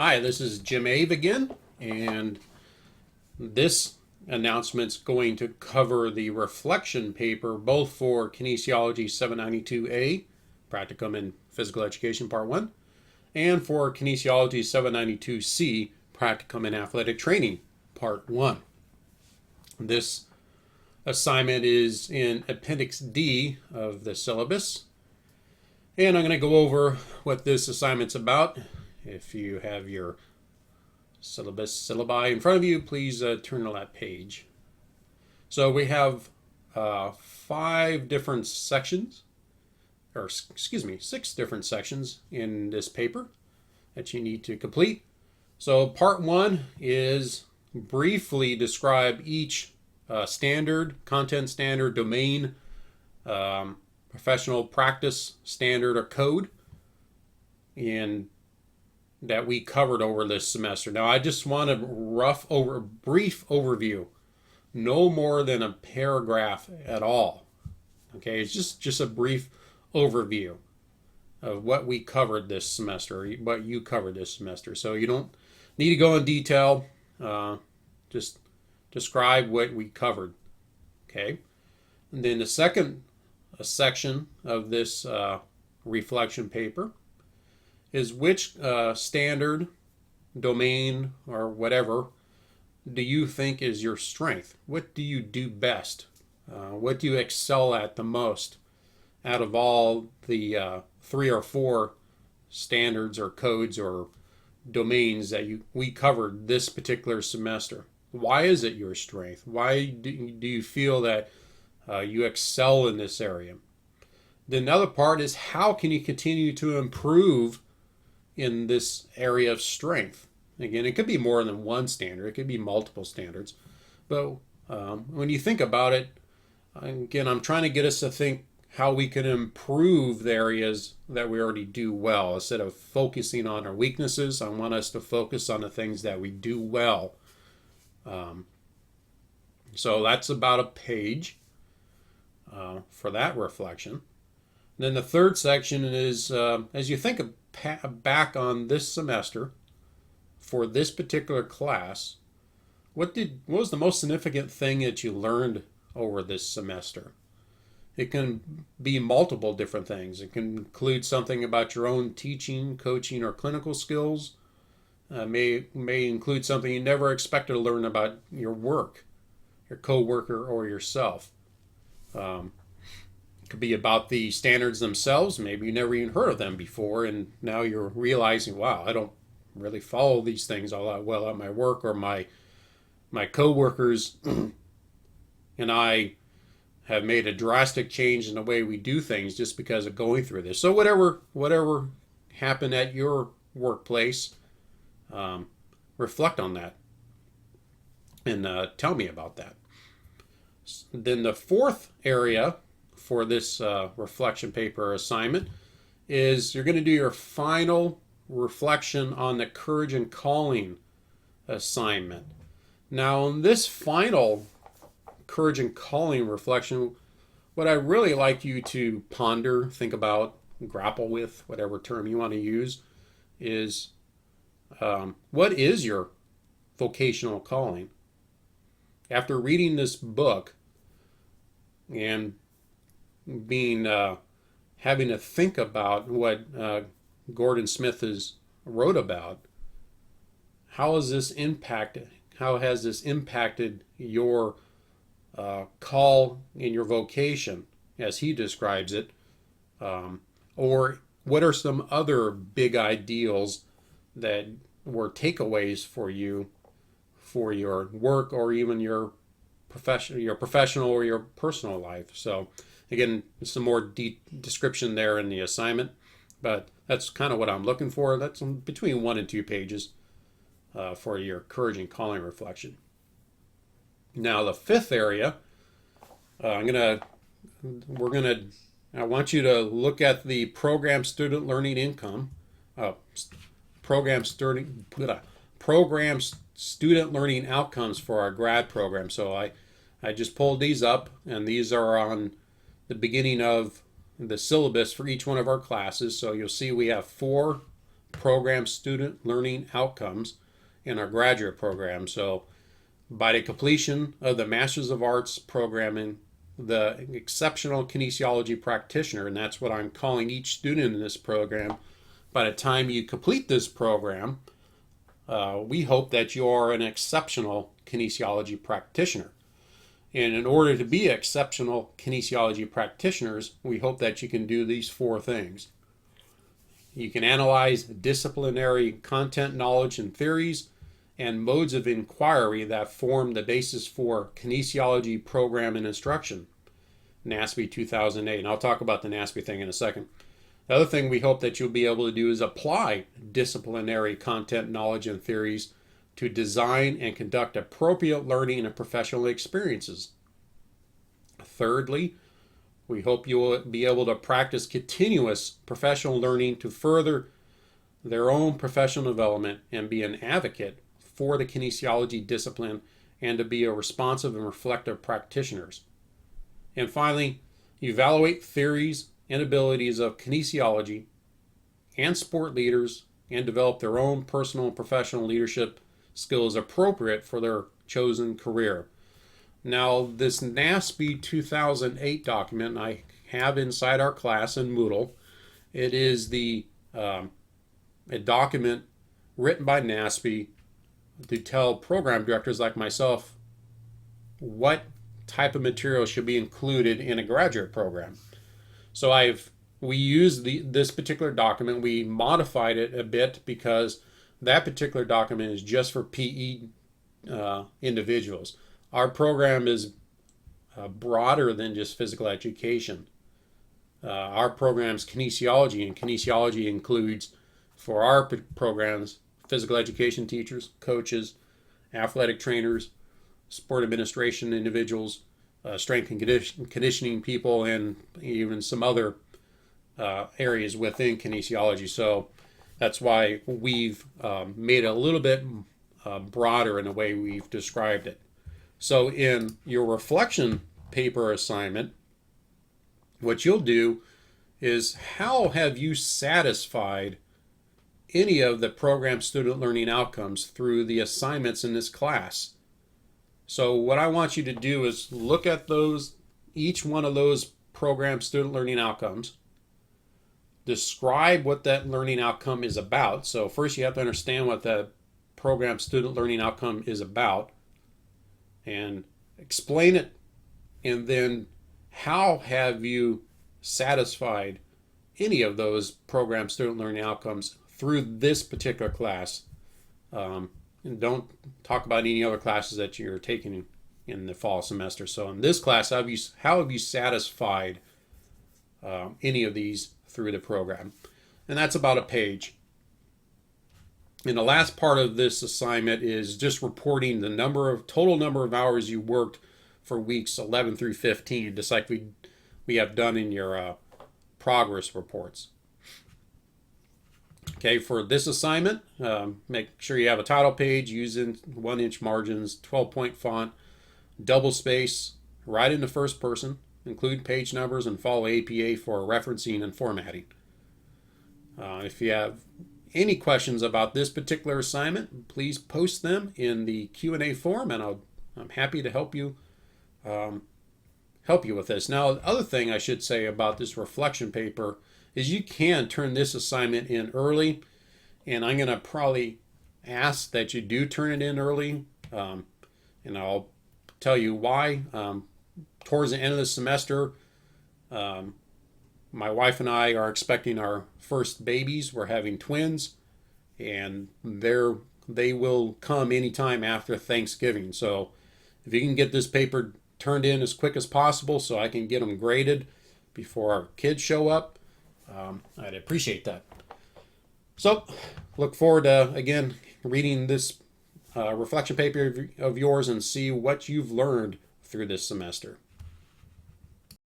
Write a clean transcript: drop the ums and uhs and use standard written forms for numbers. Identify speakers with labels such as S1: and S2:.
S1: Hi, this is Jim Ave again, and this announcement's going to cover the reflection paper both for Kinesiology 792A, Practicum in Physical Education Part 1, and for Kinesiology 792C, Practicum in Athletic Training Part 1. This assignment is in Appendix D of the syllabus, and I'm going to go over what this assignment's about. If you have your syllabi in front of you, please turn to that page. So we have 5 different sections, or excuse me, 6 different sections in this paper that you need to complete. So part 1 is briefly describe each standard, content standard, domain, professional practice standard or code, and that we covered over this semester. Now, I just want a brief overview, no more than a paragraph at all. Okay, it's just a brief overview of what we covered this semester, what you covered this semester. So you don't need to go in detail. Just describe what we covered. Okay, and then the second section of this reflection paper is which standard, domain, or whatever do you think is your strength? What do you do best? What do you excel at the most out of all the 3 or 4 standards or codes or domains that we covered this particular semester? Why is it your strength? Why do you feel that you excel in this area? Then the other part is how can you continue to improve in this area of strength? Again, it could be more than one standard. It could be multiple standards. But when you think about it, again, I'm trying to get us to think how we can improve the areas that we already do well. Instead of focusing on our weaknesses, I want us to focus on the things that we do well. So that's about a page for that reflection. Then the third section is, as you think back on this semester for this particular class, what was the most significant thing that you learned over this semester? It can be multiple different things. It can include something about your own teaching, coaching, or clinical skills. May include something you never expected to learn about your work, your coworker, or yourself. Could be about the standards themselves. Maybe you never even heard of them before, and now you're realizing, wow, I don't really follow these things all that well at my work, or my coworkers and I have made a drastic change in the way we do things just because of going through this. So whatever happened at your workplace, reflect on that and tell me about that. Then the fourth area for this reflection paper assignment is you're going to do your final reflection on the courage and calling assignment. Now, in this final courage and calling reflection, what I really like you to ponder, think about, grapple with, whatever term you want to use, is what is your vocational calling? After reading this book and being having to think about what Gordon Smith has wrote about, how has this impacted your call in your vocation as he describes it, or what are some other big ideals that were takeaways for you for your work or even your professional or your personal life? So again, some more description there in the assignment, but that's kind of what I'm looking for. That's between 1 and 2 pages for your courage and calling reflection. Now the fifth area, I want you to look at the program student learning income, program student learning outcomes for our grad program. So I just pulled these up, and these are on the beginning of the syllabus for each one of our classes. So you'll see we have 4 program student learning outcomes in our graduate program. So by the completion of the Masters of Arts programming, the exceptional kinesiology practitioner, and that's what I'm calling each student in this program, by the time you complete this program, we hope that you are an exceptional kinesiology practitioner. And in order to be exceptional kinesiology practitioners, we hope that you can do these four things. You can analyze disciplinary content, knowledge, and theories, and modes of inquiry that form the basis for kinesiology program and instruction. NASB 2008. And I'll talk about the NASB thing in a second. The other thing we hope that you'll be able to do is apply disciplinary content, knowledge, and theories to design and conduct appropriate learning and professional experiences. Thirdly, we hope you will be able to practice continuous professional learning to further their own professional development and be an advocate for the kinesiology discipline and to be a responsive and reflective practitioners. And finally, evaluate theories and abilities of kinesiology and sport leaders and develop their own personal and professional leadership skills appropriate for their chosen career. Now, this NASB 2008 document I have inside our class in Moodle. It is a document written by NASB to tell program directors like myself what type of material should be included in a graduate program. So we used this particular document. We modified it a bit because that particular document is just for PE individuals. Our program is broader than just physical education. Our program's kinesiology, and kinesiology includes, for our programs, physical education teachers, coaches, athletic trainers, sport administration individuals, strength and conditioning people, and even some other areas within kinesiology. So that's why we've made it a little bit broader in the way we've described it. So in your reflection paper assignment, what you'll do is, how have you satisfied any of the program student learning outcomes through the assignments in this class? So what I want you to do is look at each one of those program student learning outcomes, describe what that learning outcome is about. So first you have to understand what the program student learning outcome is about and explain it, and then how have you satisfied any of those program student learning outcomes through this particular class. And don't talk about any other classes that you're taking in the fall semester. So in this class, how have you satisfied any of these through the program? And that's about a page. And the last part of this assignment is just reporting the total number of hours you worked for weeks 11 through 15, just like we have done in your progress reports. Okay, for this assignment, make sure you have a title page using 1-inch margins, 12-point font, double space, write in the first person, include page numbers, and follow APA for referencing and formatting. If you have any questions about this particular assignment, please post them in the Q&A form, and I'm happy to help you with this. Now, the other thing I should say about this reflection paper is you can turn this assignment in early, and I'm going to probably ask that you do turn it in early, and I'll tell you why. Towards the end of the semester, my wife and I are expecting our first babies. We're having twins, and they will come anytime after Thanksgiving. So if you can get this paper turned in as quick as possible so I can get them graded before our kids show up, I'd appreciate that. So look forward to, again, reading this reflection paper of yours and see what you've learned through this semester.